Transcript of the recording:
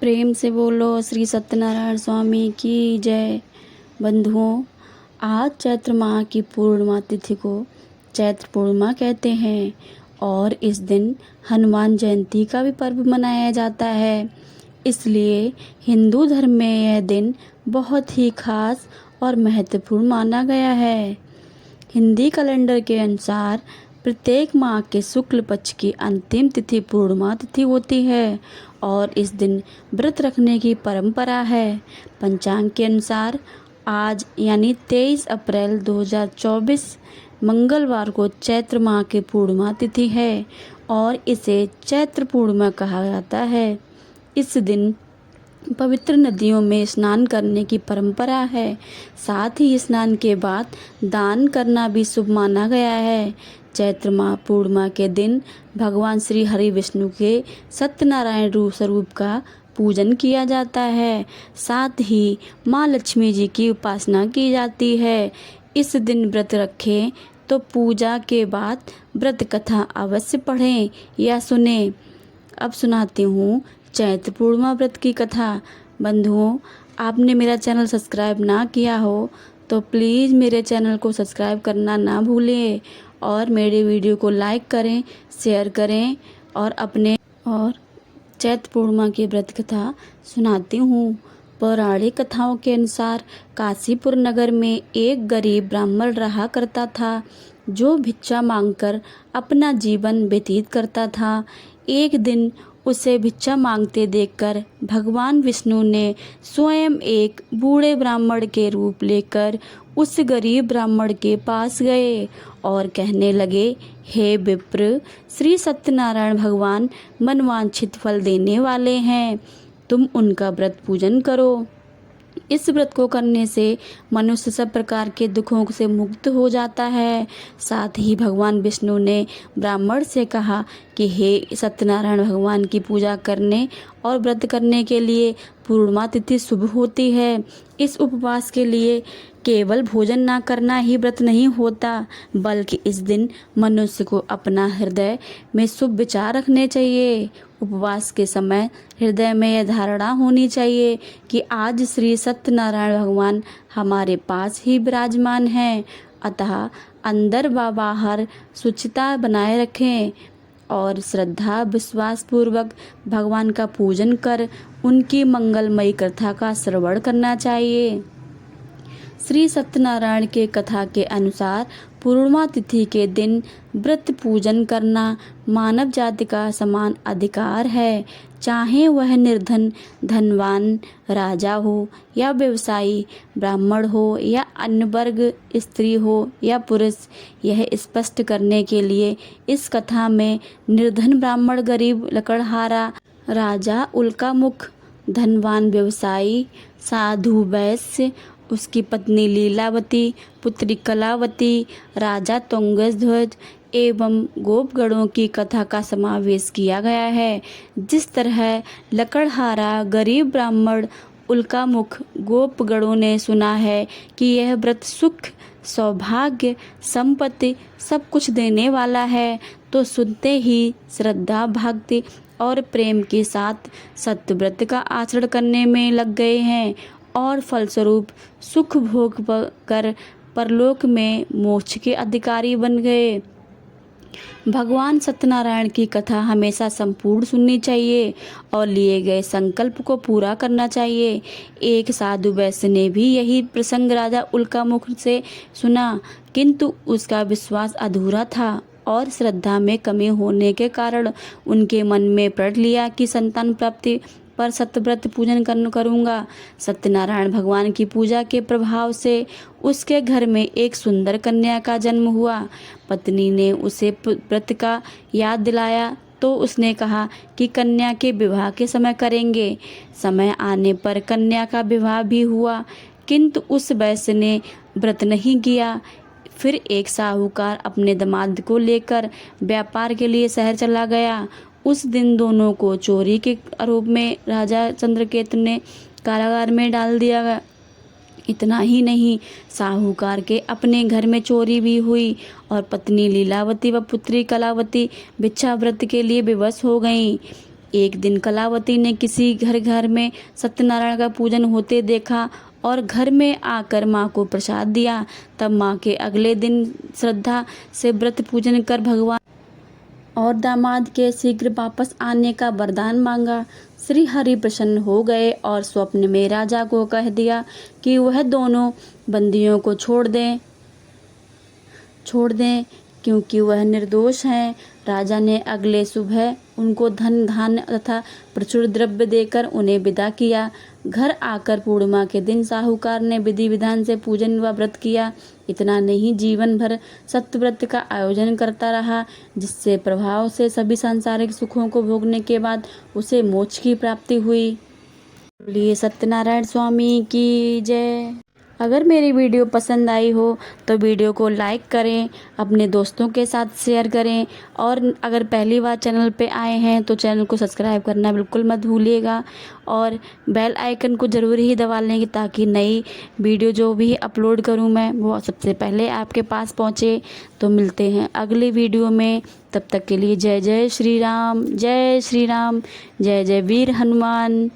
प्रेम से बोलो श्री सत्यनारायण स्वामी की जय। बंधुओं, आज चैत्र माह की पूर्णिमा तिथि को चैत्र पूर्णिमा कहते हैं और इस दिन हनुमान जयंती का भी पर्व मनाया जाता है। इसलिए हिंदू धर्म में यह दिन बहुत ही खास और महत्वपूर्ण माना गया है। हिंदी कैलेंडर के अनुसार प्रत्येक माह के शुक्ल पक्ष की अंतिम तिथि पूर्णिमा तिथि होती है और इस दिन व्रत रखने की परंपरा है। पंचांग के अनुसार आज यानी 23 अप्रैल 2024 मंगलवार को चैत्र माह की पूर्णिमा तिथि है और इसे चैत्र पूर्णिमा कहा जाता है। इस दिन पवित्र नदियों में स्नान करने की परंपरा है। साथ ही स्नान के बाद दान करना भी शुभ माना गया है। चैत्र माह पूर्णिमा के दिन भगवान श्री हरि विष्णु के सत्यनारायण रूप स्वरूप का पूजन किया जाता है। साथ ही माँ लक्ष्मी जी की उपासना की जाती है। इस दिन व्रत रखें तो पूजा के बाद व्रत कथा अवश्य पढ़ें या सुनें। अब सुनाती हूँ चैत्र पूर्णिमा व्रत की कथा। बंधुओं, आपने मेरा चैनल सब्सक्राइब ना किया हो तो प्लीज़ मेरे चैनल को सब्सक्राइब करना ना भूलें और मेरे वीडियो को लाइक करें, शेयर करें और चैत्र पूर्णिमा की व्रत कथा सुनाती हूँ। पौराणिक कथाओं के अनुसार काशीपुर नगर में एक गरीब ब्राह्मण रहा करता था जो भिक्षा मांगकर अपना जीवन व्यतीत करता था। एक दिन उसे भिक्षा मांगते देखकर भगवान विष्णु ने स्वयं एक बूढ़े ब्राह्मण के रूप लेकर उस गरीब ब्राह्मण के पास गए और कहने लगे, हे विप्र, श्री सत्यनारायण भगवान मनवांछित फल देने वाले हैं, तुम उनका व्रत पूजन करो। इस व्रत को करने से मनुष्य सब प्रकार के दुखों से मुक्त हो जाता है। साथ ही भगवान विष्णु ने ब्राह्मण से कहा कि हे सत्यनारायण भगवान की पूजा करने और व्रत करने के लिए पूर्णिमा तिथि शुभ होती है। इस उपवास के लिए केवल भोजन ना करना ही व्रत नहीं होता, बल्कि इस दिन मनुष्य को अपना हृदय में शुभ विचार रखने चाहिए। उपवास के समय हृदय में यह धारणा होनी चाहिए कि आज श्री सत्यनारायण भगवान हमारे पास ही विराजमान हैं, अतः अंदर व बाहर शुचिता बनाए रखें और श्रद्धा विश्वास पूर्वक भगवान का पूजन कर उनकी मंगलमयी कथा का श्रवण करना चाहिए। श्री सत्यनारायण के कथा के अनुसार पूर्णिमा तिथि के दिन व्रत पूजन करना मानव जाति का समान अधिकार है। चाहे वह निर्धन धनवान राजा हो या व्यवसायी, ब्राह्मण हो या अन्य वर्ग, स्त्री हो या पुरुष। यह स्पष्ट करने के लिए इस कथा में निर्धन ब्राह्मण गरीब लकड़हारा, राजा उल्कामुख, धनवान व्यवसायी, साधु वैश्य, उसकी पत्नी लीलावती, पुत्री कलावती, राजा तुंगध्वज एवं गोपगणों की कथा का समावेश किया गया है। जिस तरह लकड़हारा, गरीब ब्राह्मण, उल्कामुख, गोपगणों ने सुना है कि यह व्रत सुख, सौभाग्य, संपत्ति सब कुछ देने वाला है, तो सुनते ही श्रद्धा, भक्ति और प्रेम के साथ सत्यव्रत का आचरण करने में लग गए हैं और फलस्वरूप सुख भोग कर परलोक में मोक्ष के अधिकारी बन गए। भगवान सत्यनारायण की कथा हमेशा संपूर्ण सुननी चाहिए और लिए गए संकल्प को पूरा करना चाहिए। एक साधु वैश्य ने भी यही प्रसंग राजा उल्कामुख से सुना, किंतु उसका विश्वास अधूरा था और श्रद्धा में कमी होने के कारण उनके मन में प्रण लिया कि संतान प्राप्ति पर सत्यव्रत पूजन करूंगा। सत्यनारायण भगवान की पूजा के प्रभाव से उसके घर में एक सुंदर कन्या का जन्म हुआ। पत्नी ने उसे व्रत का याद दिलाया तो उसने कहा कि कन्या के विवाह के समय करेंगे। समय आने पर कन्या का विवाह भी हुआ, किंतु उस वैश्य ने व्रत नहीं किया। फिर एक साहूकार अपने दामाद को लेकर व्यापार के लिए शहर चला गया। उस दिन दोनों को चोरी के आरोप में राजा चंद्रकेतु ने कारागार में डाल दिया गया। इतना ही नहीं, साहूकार के अपने घर में चोरी भी हुई और पत्नी लीलावती व पुत्री कलावती भिक्षा व्रत के लिए विवश हो गईं। एक दिन कलावती ने किसी घर में सत्यनारायण का पूजन होते देखा और घर में आकर माँ को प्रसाद दिया। तब माँ के अगले दिन श्रद्धा से व्रत पूजन कर भगवान और दामाद के शीघ्र वापस आने का वरदान मांगा। श्री हरि प्रसन्न हो गए और स्वप्न में राजा को कह दिया कि वह दोनों बंदियों को छोड़ दें क्योंकि वह निर्दोष हैं। राजा ने अगले सुबह उनको धन धान्य तथा प्रचुर द्रव्य देकर उन्हें विदा किया। घर आकर पूर्णिमा के दिन साहूकार ने विधि विधान से पूजन व व्रत किया। इतना नहीं, जीवन भर सत्यव्रत का आयोजन करता रहा, जिससे प्रभाव से सभी सांसारिक सुखों को भोगने के बाद उसे मोक्ष की प्राप्ति हुई। बोलिए सत्यनारायण स्वामी की जय। अगर मेरी वीडियो पसंद आई हो तो वीडियो को लाइक करें, अपने दोस्तों के साथ शेयर करें और अगर पहली बार चैनल पे आए हैं तो चैनल को सब्सक्राइब करना बिल्कुल मत भूलिएगा और बेल आइकन को ज़रूर ही दबा लेंगे ताकि नई वीडियो जो भी अपलोड करूं मैं वो सबसे पहले आपके पास पहुंचे। तो मिलते हैं अगली वीडियो में, तब तक के लिए जय जय श्री राम, जय श्री राम, जय जय वीर हनुमान।